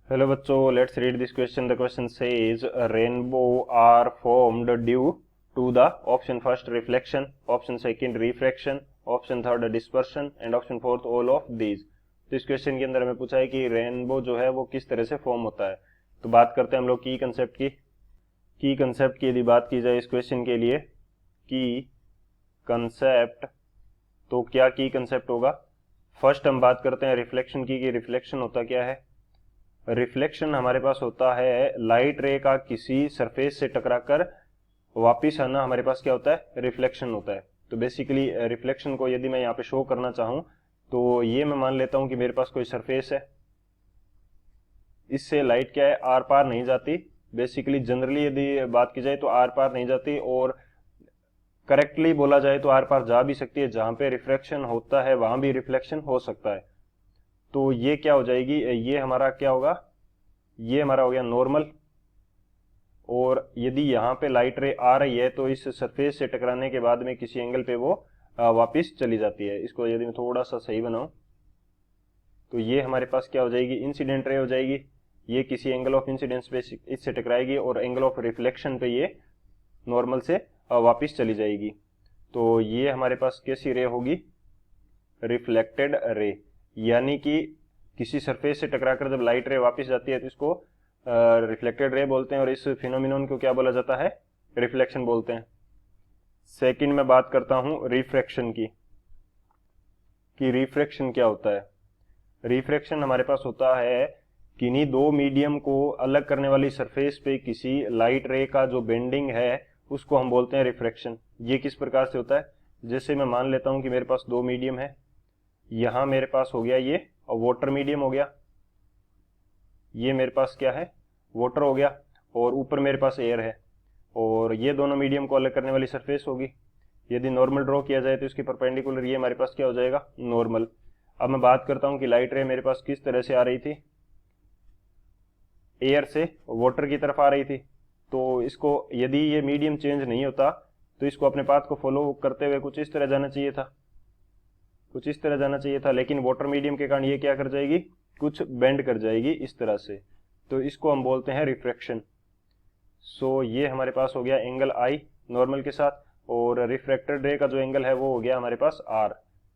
Hello बच्चों, let's read this question. The question says rainbow are formed due to the option first reflection, option second refraction, option third dispersion and option fourth all of these. तो इस question के अंदर हमें पूछा है कि rainbow जो है वो किस तरह से फॉर्म होता है. तो बात करते हैं हम लोग की कंसेप्ट की यदि बात की जाए इस क्वेश्चन के लिए की कंसेप्ट, तो क्या की कंसेप्ट होगा. फर्स्ट हम बात करते हैं रिफ्लेक्शन की कि रिफ्लेक्शन होता क्या है. रिफ्लेक्शन हमारे पास होता है लाइट रे का किसी सरफेस से टकराकर वापिस आना, हमारे पास क्या होता है, रिफ्लेक्शन होता है. तो बेसिकली रिफ्लेक्शन को यदि मैं यहाँ पे शो करना चाहूँ तो ये मैं मान लेता हूँ कि मेरे पास कोई सरफेस है, इससे लाइट क्या है, आर पार नहीं जाती. बेसिकली जनरली यदि बात की जाए तो आर पार नहीं जाती, और करेक्टली बोला जाए तो आर पार जा भी सकती है. जहां पे रिफ्रैक्शन होता है वहां भी रिफ्लेक्शन हो सकता है. तो ये क्या हो जाएगी, ये हमारा क्या होगा, ये हमारा हो गया नॉर्मल. और यदि यहाँ पे लाइट रे आ रही है तो इस सरफेस से टकराने के बाद में किसी एंगल पे वो वापस चली जाती है. इसको यदि मैं थोड़ा सा सही बनाऊं तो ये हमारे पास क्या हो जाएगी, इंसिडेंट रे हो जाएगी. ये किसी एंगल ऑफ इंसिडेंस पे इससे टकराएगी और एंगल ऑफ रिफ्लेक्शन पे ये नॉर्मल से वापस चली जाएगी. तो ये हमारे पास कैसी रे होगी, रिफ्लेक्टेड रे. यानी कि किसी सरफेस से टकराकर जब लाइट रे वापस जाती है तो इसको रिफ्लेक्टेड रे बोलते हैं, और इस फिनोमिनन को क्या बोला जाता है, रिफ्लेक्शन बोलते हैं. सेकंड में बात करता हूं रिफ्रैक्शन की कि रिफ्रैक्शन क्या होता है. रिफ्रैक्शन हमारे पास होता है किन्हीं दो मीडियम को अलग करने वाली सरफेस पे किसी लाइट रे का जो बेंडिंग है उसको हम बोलते हैं रिफ्रैक्शन. ये किस प्रकार से होता है, जैसे मैं मान लेता हूं कि मेरे पास दो मीडियम है. यहां मेरे पास हो गया ये वाटर मीडियम हो गया, ये मेरे पास क्या है, वाटर हो गया, और ऊपर मेरे पास एयर है, और ये दोनों मीडियम को अलग करने वाली सरफेस होगी. यदि नॉर्मल ड्रॉ किया जाए तो इसकी परपेंडिकुलर ये हमारे पास क्या हो जाएगा, नॉर्मल. अब मैं बात करता हूं कि लाइट रे मेरे पास किस तरह से आ रही थी, एयर से वाटर की तरफ आ रही थी. तो इसको यदि ये मीडियम चेंज नहीं होता तो इसको अपने पाथ को फॉलो करते हुए कुछ इस तरह जाना चाहिए था, लेकिन वाटर मीडियम के कारण ये क्या कर जाएगी, कुछ बेंड कर जाएगी इस तरह से. तो इसको हम बोलते हैं रिफ्रैक्शन. सो ये हमारे पास हो गया एंगल आई नॉर्मल के साथ, और रिफ्रैक्टेड रे का जो एंगल है वो हो गया हमारे पास आर.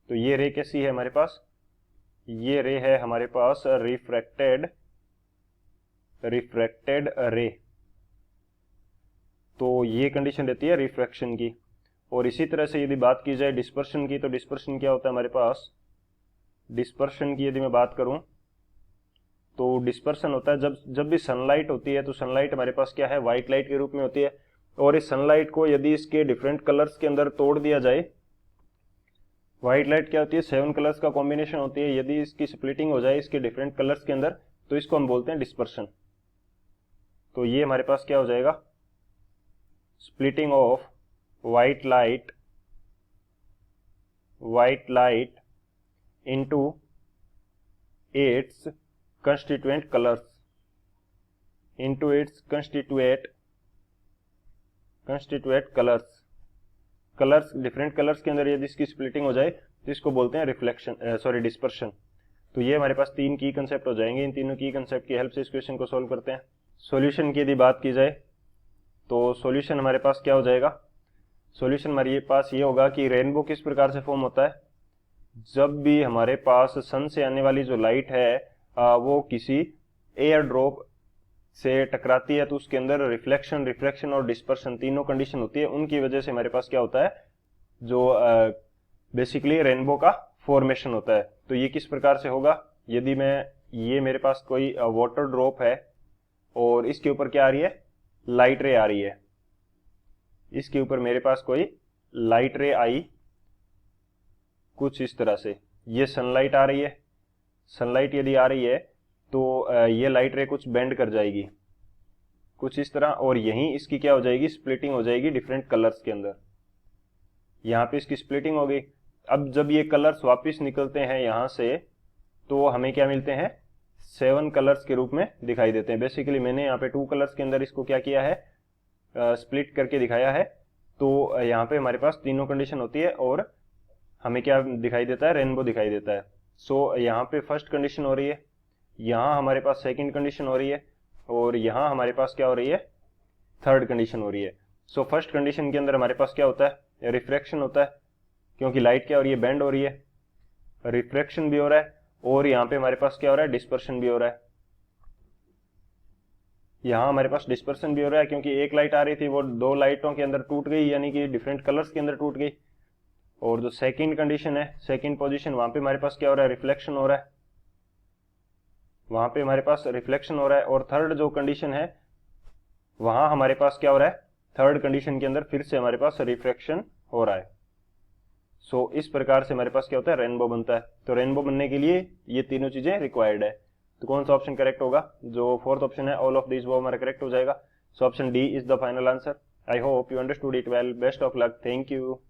तो ये रे कैसी है हमारे पास, ये रे है हमारे पास रिफ्रैक्टेड रे. तो ये कंडीशन रहती है रिफ्रैक्शन की. और इसी तरह से यदि बात की जाए डिस्पर्शन की, तो डिस्पर्शन क्या होता है हमारे पास, डिस्पर्शन की यदि मैं बात करूं तो डिस्पर्शन होता है जब भी सनलाइट होती है तो सनलाइट हमारे पास क्या है, व्हाइट लाइट के रूप में होती है. और इस सनलाइट को यदि इसके डिफरेंट कलर्स के अंदर तोड़ दिया जाए, व्हाइट लाइट क्या होती है, 7 कलर्स का कॉम्बिनेशन होती है. यदि इसकी स्प्लिटिंग हो जाए इसके डिफरेंट कलर्स के अंदर तो इसको हम बोलते हैं डिस्पर्शन. तो ये हमारे पास क्या हो जाएगा, splitting of white light into its constituent colors, into its constituent colours, different colours के अंदर यदि इसकी स्प्लिटिंग हो जाए तो इसको बोलते हैं डिस्पर्शन. तो ये हमारे पास तीन की कंसेप्ट हो जाएंगे. इन तीनों की कंसेप्ट की हेल्प से इस क्वेश्चन को सोल्व करते हैं. सॉल्यूशन की यदि बात की जाए तो सॉल्यूशन हमारे पास क्या हो जाएगा, सॉल्यूशन हमारे पास ये होगा कि रेनबो किस प्रकार से फॉर्म होता है, जब भी हमारे पास सन से आने वाली जो लाइट है वो किसी एयर ड्रॉप से टकराती है तो उसके अंदर रिफ्लेक्शन और डिस्पर्शन तीनों कंडीशन होती है. उनकी वजह से हमारे पास क्या होता है, जो बेसिकली रेनबो का फॉर्मेशन होता है. तो ये किस प्रकार से होगा, यदि मैं, ये मेरे पास कोई वाटर ड्रॉप है और इसके ऊपर क्या आ रही है, लाइट रे आ रही है. इसके ऊपर मेरे पास कोई लाइट रे आई कुछ इस तरह से, ये सनलाइट आ रही है. सनलाइट यदि आ रही है तो ये लाइट रे कुछ बेंड कर जाएगी कुछ इस तरह, और यहीं इसकी क्या हो जाएगी, स्प्लिटिंग हो जाएगी डिफरेंट कलर्स के अंदर. यहाँ पे इसकी स्प्लिटिंग हो गई. अब जब ये कलर्स वापस निकलते हैं यहाँ से तो हमें क्या मिलते हैं, 7 कलर्स के रूप में दिखाई देते हैं. बेसिकली मैंने यहाँ पे 2 कलर्स के अंदर इसको क्या किया है, स्प्लिट करके दिखाया है. तो यहाँ पे हमारे पास तीनों कंडीशन होती है और हमें क्या दिखाई देता है, रेनबो दिखाई देता है. सो यहाँ पे फर्स्ट कंडीशन हो रही है, यहाँ हमारे पास सेकंड कंडीशन हो रही है और यहाँ हमारे पास क्या हो रही है, थर्ड कंडीशन हो रही है। सो फर्स्ट कंडीशन के अंदर हमारे पास क्या होता है, रिफ्रैक्शन होता है, क्योंकि लाइट क्या हो रही है, बेंड हो रही है, रिफ्रैक्शन भी हो रहा है, और यहाँ पे हमारे पास क्या हो रहा है, डिस्पर्शन भी हो रहा है। यहाँ हमारे पास डिस्पर्शन भी हो रहा है क्योंकि एक लाइट आ रही थी वो दो लाइटों के अंदर टूट गई, यानी कि डिफरेंट कलर्स के अंदर टूट गई। और जो सेकंड कंडीशन है, सेकंड पोजीशन, वहां पे हमारे पास क्या हो रहा है, रिफ्लेक्शन हो रहा है, वहां पे हमारे पास रिफ्लेक्शन हो रहा है। और थर्ड जो कंडीशन है, वहां हमारे पास क्या हो रहा है, थर्ड कंडीशन के अंदर फिर से हमारे पास रिफ्रैक्शन हो रहा है। सो इस प्रकार से हमारे पास क्या होता है, रेनबो बनता है। तो रेनबो बनने के लिए ये तीनों चीजें रिक्वायर्ड है। तो कौन सा ऑप्शन करेक्ट होगा, जो फोर्थ ऑप्शन है ऑल ऑफ दिस, वो हमारा करेक्ट हो जाएगा। So option D is the final answer. I hope you understood it well. Best of luck. Thank you.